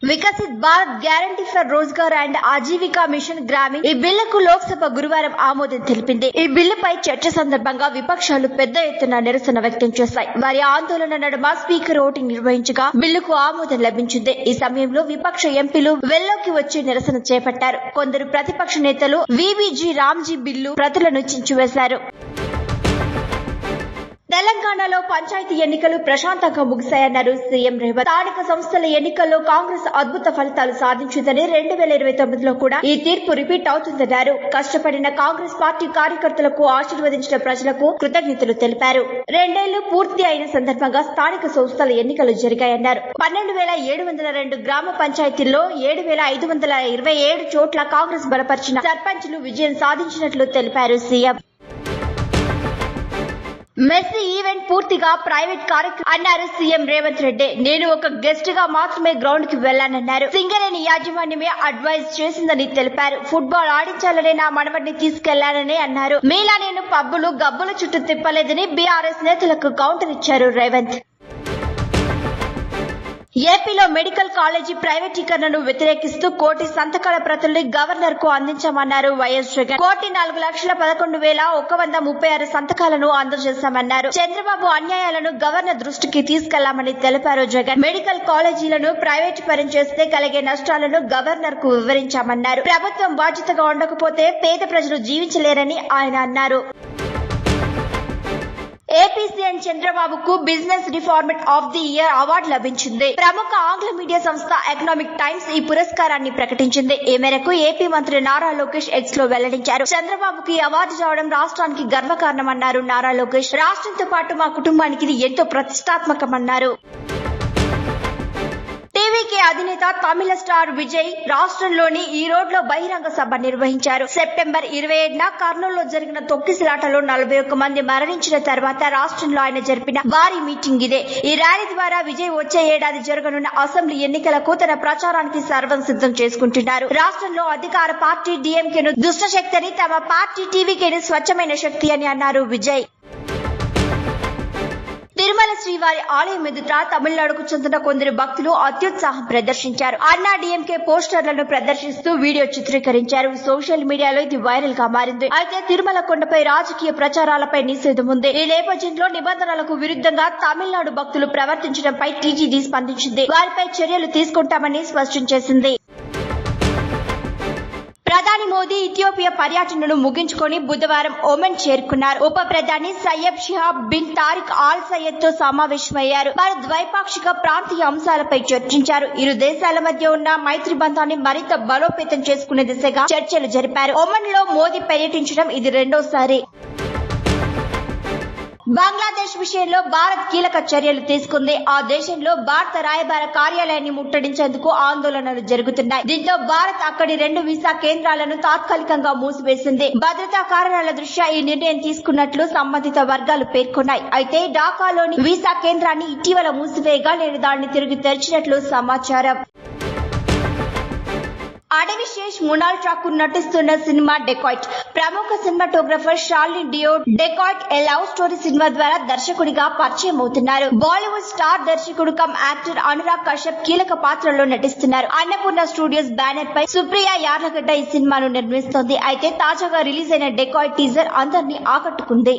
Viksit Bharat guarantee for Rozgar and Ajeevika mission Gramin ఈ బిల్లుకు లోక్సభ గురువారం ఆమోదం తెలిపింది. ఈ బిల్లుపై చర్చ సందర్భంగా విపక్షాలు పెద్ద ఎత్తున నిరసన వ్యక్తం చేశాయి. వారి ఆందోళన నడుమ స్పీకర్ ఓటింగ్ నిర్వహించగా బిల్లుకు ఆమోదం లభించింది. ఈ సమయంలో విపక్ష ఎంపీలు వెల్లోకి వచ్చి నిరసన చేపట్టారు. కొందరు ప్రతిపక్ష నేతలు వీబీజీ రామ్జీ బిల్లు ప్రతులను చించివేశారు. తెలంగాణలో పంచాయతీ ఎన్నికలు ప్రశాంతంగా ముగిశాయన్నారు సీఎం రేవంత్. స్థానిక సంస్థల ఎన్నికల్లో కాంగ్రెస్ అద్భుత ఫలితాలు సాధించిందని 2029లో కూడా ఈ తీర్పు రిపీట్ అవుతుందన్నారు. కష్టపడిన కాంగ్రెస్ పార్టీ కార్యకర్తలకు ఆశీర్వదించిన ప్రజలకు కృతజ్ఞతలు తెలిపారు. 2 ఏళ్లు పూర్తి అయిన సందర్భంగా స్థానిక సంస్థల ఎన్నికలు జరిగాయన్నారు. 12,702 గ్రామ పంచాయతీల్లో 7,527 చోట్ల కాంగ్రెస్ బలపరిచిన సర్పంచ్లు విజయం సాధించినట్లు తెలిపారు సీఎం. మెస్సీ ఈవెంట్ పూర్తిగా ప్రైవేట్ కార్యక్రమం అన్నారు సీఎం రేవంత్ రెడ్డి. నేను ఒక గెస్ట్ గా మాత్రమే గ్రౌండ్ కి వెళ్లానన్నారు. సింగరేణి యాజమాన్యమే అడ్వైజ్ చేసిందని తెలిపారు. ఫుట్బాల్ ఆడించాలనే నా మనవడిని తీసుకెళ్లానని అన్నారు. మీలా నేను పబ్బులు గబ్బుల చుట్టూ తిప్పలేదని బీఆర్ఎస్ నేతలకు కౌంటర్ ఇచ్చారు రేవంత్. ఏపీలో మెడికల్ కాలేజీ ప్రైవేటీకరణను వ్యతిరేకిస్తూ 1 కోటి సంతకాల ప్రతుల్ని గవర్నర్ కు అందించామన్నారు వైఎస్ జగన్. 1,04,1136 సంతకాలను అందజేశామన్నారు. చంద్రబాబు అన్యాయాలను గవర్నర్ దృష్టికి తీసుకెళ్లామని తెలిపారు జగన్. మెడికల్ కాలేజీలను ప్రైవేట్ పరం చేస్తే కలిగే నష్టాలను గవర్నర్ కు వివరించామన్నారు. ప్రభుత్వం బాధ్యతగా ఉండకపోతే పేద ప్రజలు జీవించలేరని ఆయన అన్నారు. ఏపీ సీఎం చంద్రబాబుకు business reformer of the year award లభించింది. ప్రముఖ ఆంగ్ల మీడియా సంస్థ ఎకనామిక్ టైమ్స్ ఈ పురస్కారాన్ని ప్రకటించింది. ఈ మేరకు ఏపీ మంత్రి నారా లోకేష్ ఎక్స్ లో వెల్లడించారు. చంద్రబాబుకి అవార్డు రావడం రాష్ట్రానికి గర్వకారణమన్నారు నారా లోకేష్. రాష్ట్రంతో పాటు మా కుటుంబానికి ఇది ఎంతో ప్రతిష్టాత్మకమన్నారు. టీవీకే అధినేత తమిళ స్టార్ విజయ్ రాష్ట్రంలోని ఈ రోడ్లో బహిరంగ సభ నిర్వహించారు. సెప్టెంబర్ 27న కర్నూలులో జరిగిన తొక్కిసలాటలో 41 మంది మరణించిన తర్వాత రాష్ట్రంలో ఆయన జరిపిన భారీ మీటింగ్ ఇదే. ఈ ర్యాలీ ద్వారా విజయ్ వచ్చే ఏడాది జరగనున్న అసెంబ్లీ ఎన్నికలకు తన ప్రచారానికి సర్వం సిద్ధం చేసుకుంటున్నారు. రాష్ట్రంలో అధికార పార్టీ డీఎంకేను దుష్టశక్తిని, తమ పార్టీ టీవీకేను స్వచ్ఛమైన శక్తి అని అన్నారు విజయ్. తిరుమల శ్రీవారి ఆలయం ఎదుట తమిళనాడుకు చెందిన కొందరు భక్తులు అత్యుత్సాహం ప్రదర్శించారు. అన్నా డీఎంకే పోస్టర్లను ప్రదర్శిస్తూ వీడియో చిత్రీకరించారు. సోషల్ మీడియాలో ఇది వైరల్ గా మారింది. అయితే తిరుమల కొండపై రాజకీయ ప్రచారాలపై నిషేధం ఉంది. ఈ నేపథ్యంలో నిబంధనలకు విరుద్ధంగా తమిళనాడు భక్తులు ప్రవర్తించడంపై టీటీడీ స్పందించింది. వారిపై చర్యలు తీసుకుంటామని స్పష్టం చేసింది. ప్రధాని మోదీ ఇథియోపియా పర్యటనను ముగించుకొని బుధవారం ఒమన్ చేరుకున్నారు. ఉప ప్రధాని Sayyid Shihab bin Tariq Al Said తో సమావేశమయ్యారు. వారు ద్వైపాక్షిక ప్రాంతీయ అంశాలపై చర్చించారు. ఇరు దేశాల మధ్య ఉన్న మైత్రి బంధాన్ని మరింత బలోపేతం చేసుకునే దిశగా చర్చలు జరిపారు. ఒమన్ లో మోదీ పర్యటించడం ఇది రెండోసారి. బంగ్లాదేశ్ విషయంలో భారత్ కీలక చర్యలు తీసుకుంది. ఆ దేశంలో భారత రాయబార కార్యాలయాన్ని ముట్టడించేందుకు ఆందోళనలు జరుగుతున్నాయి. దీంతో భారత్ అక్కడి 2 వీసా కేంద్రాలను తాత్కాలికంగా మూసివేసింది. భద్రతా కారణాల దృష్ట్యా ఈ నిర్ణయం తీసుకున్నట్లు సంబంధిత వర్గాలు పేర్కొన్నాయి. అయితే ఢాకాలోని వీసా కేంద్రాన్ని ఇటీవల మూసివేయగా నేను దాన్ని తిరిగి తెరిచినట్లు సమాచారం. అడవిశేష్ మునాల్ ఠాకూర్ నటిస్తున్న సినిమా డెకాయిట్. ప్రముఖ సినిమాటోగ్రఫర్ షాలిని డియో డెకాయిట్ ఏ లవ్ స్టోరీ సినిమా ద్వారా దర్శకుడిగా పరిచయం అవుతున్నారు. బాలీవుడ్ స్టార్ దర్శకుడు కమ్ యాక్టర్ అనురాగ్ కశ్యప్ కీలక పాత్రలో నటిస్తున్నారు. అన్నపూర్ణ స్టూడియోస్ బ్యానర్ పై సుప్రియా యార్లగడ్డ ఈ సినిమాను నిర్మిస్తోంది. అయితే తాజాగా రిలీజ్ అయిన డెకాయిట్ టీజర్ అందరినీ ఆకట్టుకుంది.